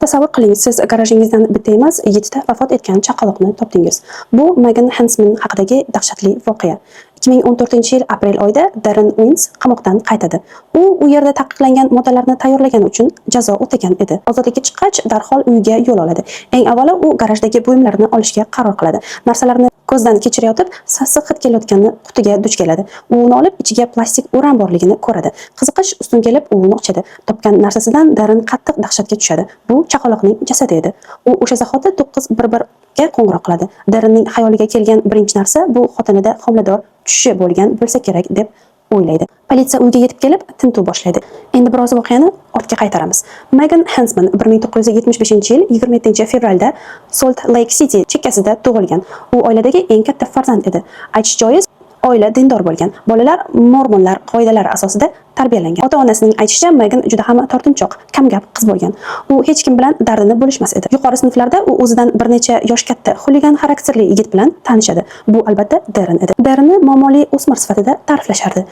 Tasavvur qiling, siz garajingizdan bitta emas, 7 ta vafot etgan chaqaloqni topdingiz. Bu Megan Hansman haqidagi dahshatli voqea. 2014-yil aprel oyida Darren Wins qamoqdan qaytadi. U yerda taqiqlangan moddalarni tayyorlagani uchun jazo o'tagan edi. Ozodlikka chiqqach, darhol uyiga yo'l oladi. Eng avvalo u garajdagi buyumlarni olishga qaror qiladi. Narsalarni ko'zdan kechirayotib, sassiq hid kelayotgan qutiga duch keladi. U uni olib, ichiga plastik o'ram borligini ko'radi. Qiziqish ustun kelib, u uni ochadi. Topgan narsasidan Darren qattiq dahshatga tushadi. Bu chaqaloqning jasadi edi. U o'sha zahoti 911 ga qo'ng'iroq qiladi. Darrenning xayoliga kelgan birinchi narsa bu xotinida homilador tushishi bo'lgan bo'lsa kerak deb o'ylaydi. Politsiya uyga yetib kelib, tintuv boshlaydi. Endi biroz voqeani ortga qaytaramiz. Megan Hansman 1975-yil 27-fevralda Salt Lake City chekkasida tug'ilgan. U oiladagi eng katta farzand edi. Aytish joiz, oila dindor bo'lgan. Bolalar mormonlar qoidalari asosida tarbiyalangan. Ota-onasining aytishicha, Megan juda ham tortinchoq, kamgap qiz bo'lgan. U hech kim bilan dardini bo'lishmas edi. Yuqori sinflarda u o'zidan bir necha yosh katta xuligan xarakterli yigit bilan tanishadi. Bu albatta Darren edi. Darrenni muammoli o'smir sifatida ta'riflashardi.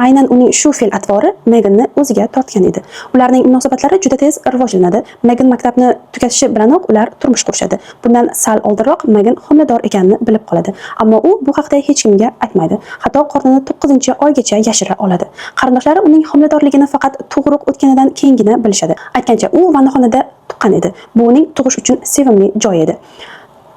Aynan uning shu fe'l-atvori Meganni o'ziga tortgan edi. Ularning munosabatlari juda tez rivojlanadi. Megan maktabni tugatishi bilanoq ular turmush qurishadi. Bundan sal oldinroq Megan homilador ekanini bilib qoladi. Ammo u bu haqda hech kimga aytmaydi. Hatto qornini 9-oygacha yashira oladi. Qarindoshlari uning homiladorligini faqat tug'ruq o'tganidan keyingina bilishadi. Aytgancha, u vannaxonada tuqqan edi. Bu uning tug'ish uchun sevimli joy edi.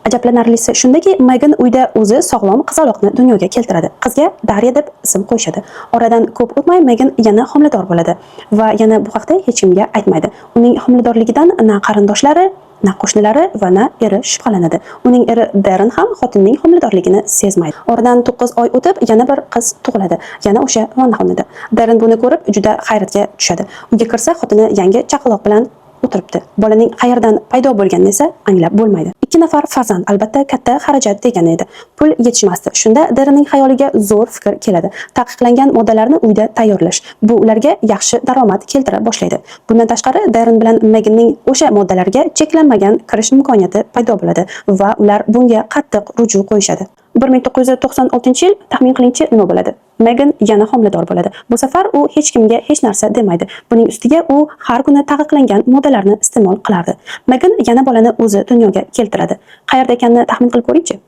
Ajablanarlisi shundaki, Megan uyda o'zi sog'lom qizaloqni dunyoga keltiradi. Qizga Darya deb ism qo'yishadi. Oradan ko'p o'tmay Megan yana homilador bo'ladi va yana bu haqda hech kimga aytmaydi. Uning homiladorligidan na qarindoshlari, na qo'shnilari va na eri shubhalanadi. Uning eri Darren ham xotinning homiladorligini sezmaydi. Oradan 9 oy o'tib yana bir qiz tug'iladi. Yana o'sha vannaxonada. Darren buni ko'rib juda hayratga tushadi. Uyga kirsa, xotini yangi chaqaloq bilan o'tiribdi. Bolaning qayerdan paydo bo'lganini esa anglab bo'lmaydi. 2 nafar farzand albatta katta xarajat degani edi. Pul yetishmasdi. Shunda Darrenning xayoliga zo'r fikr keladi. Taqiqlangan moddalarni uyda tayyorlash. Bu ularga yaxshi daromad keltira boshlaydi. Bundan tashqari, Darren bilan Meganning o'sha moddalarga cheklanmagan kirish imkoniyati paydo bo'ladi va ular bunga qattiq ruju qo'yishadi. 1996-yil taxmin qilingchi nima bo'ladi? Megan yana homilador bo'ladi. Bu safar u hech kimga hech narsa demaydi. Buning ustiga u har kuni taqiqlangan moddalarni iste'mol qilardi. Megan yana bolani o'zi dunyoga keltiradi. Qayerda ekanini taxmin qilib ko'ring-chi.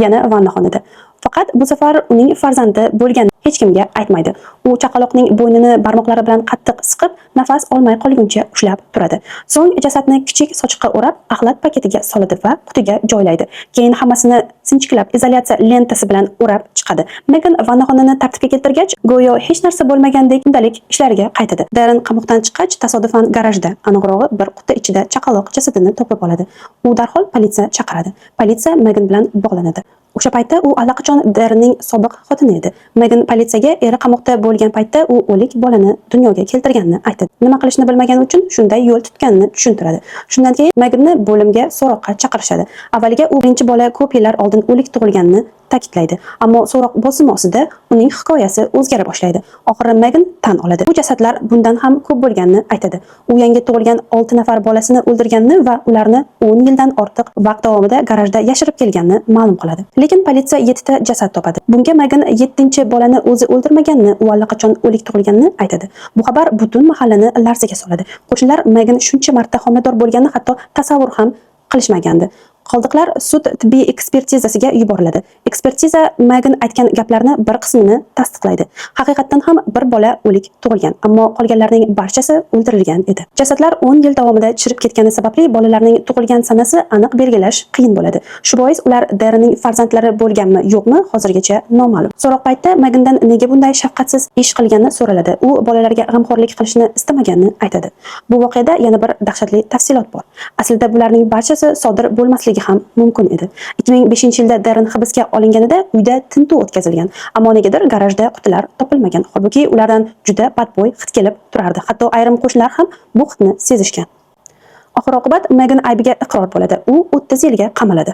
Yana vannaxonada. Faqat bu safar uning farzandi bo'lgan hech kimga aytmaydi. U chaqaloqning bo'ynini barmoqlari bilan qattiq siqib, nafas olmay qolguncha ushlab turadi. So'ng jasadni kichik sochiqqa o'rab, axlat paketiga soladi va qutiga joylaydi. Keyin hammasini sinchiklab izolyatsiya lentasi bilan o'rab chiqadi. Megan vannaxonani tartibga keltirgach, go'yo hech narsa bo'lmagandek kundalik ishlariga qaytadi. Darren qamoqdan chiqqach, tasodifan garajda, aniqrog'i bir quti ichida chaqaloq jasadini topib oladi. U darhol politsiya chaqiradi. Politsiya Megan bilan bog'lanadi. O'sha paytda u allaqachon Darrenning sobiq xotini edi. Megan politsiyaga eri qamoqda bo'lgan paytda u o'lik bolani dunyoga keltirganini aytadi. Nima qilishni bilmagani uchun shunday yo'l tutganini tushuntiradi. Shundan keyin Meganni bo'limga so'roqqa chaqirishadi. Avvaliga u birinchi bola ko'p yillar oldin o'lik tug'ilganini ta'kidlaydi. Ammo so'roq bosimi ostida uning hikoyasi o'zgara boshlaydi. Oxiri Megan tan oladi. Bu jasadlar bundan ham ko'p bo'lganini aytadi. U yangi tug'ilgan 6 nafar bolasini o'ldirganini va ularni 10 yildan ortiq vaqt davomida garajda yashirib kelganini ma'lum qiladi. Lekin politsiya 7 ta jasad topadi. Bunga Megan 7-bolani o'zi o'ldirmaganini, u allaqachon o'lik tug'ilganini aytadi. Bu xabar butun mahallani larzaga soladi. Qo'shnilar Megan shuncha marta homilador bo'lganini hatto tasavvur ham qilishmagandi. Qoldiqlar sud tibbiy ekspertizasiga yuboriladi. Ekspertiza Megan aytgan gaplarni bir qismini tasdiqlaydi. Haqiqatan ham bir bola o'lik tug'ilgan, ammo qolganlarning barchasi o'ldirilgan edi. Jasadlar 10 yil davomida chirib ketgani sababli bolalarning tug'ilgan sanasi aniq belgilash qiyin bo'ladi. Shu bois ular Darrenning farzandlari bo'lganmi, yo'qmi, hozirgacha noma'lum. So'roq paytida Megandan nega bunday shafqatsiz ish qilgani so'raladi. U bolalarga g'amxo'rlik qilishni istamaganini aytadi. Bu voqeada yana bir dahshatli tafsilot bor. Aslida bularning barchasi sodir bo'lmasligi ham mumkin edi. 2005-yilda Darren hibsga olinganida uyda tintuv o'tkazilgan, ammo negadir garajda qutilar topilmagan. Holbuki ulardan juda badbo'y hid kelib turardi. Hatto ayrim qo'shnilar ham bu hidni sezishgan. Oxir-oqibat Megan aybiga iqror bo'ladi. U 30 yilga qamaladi.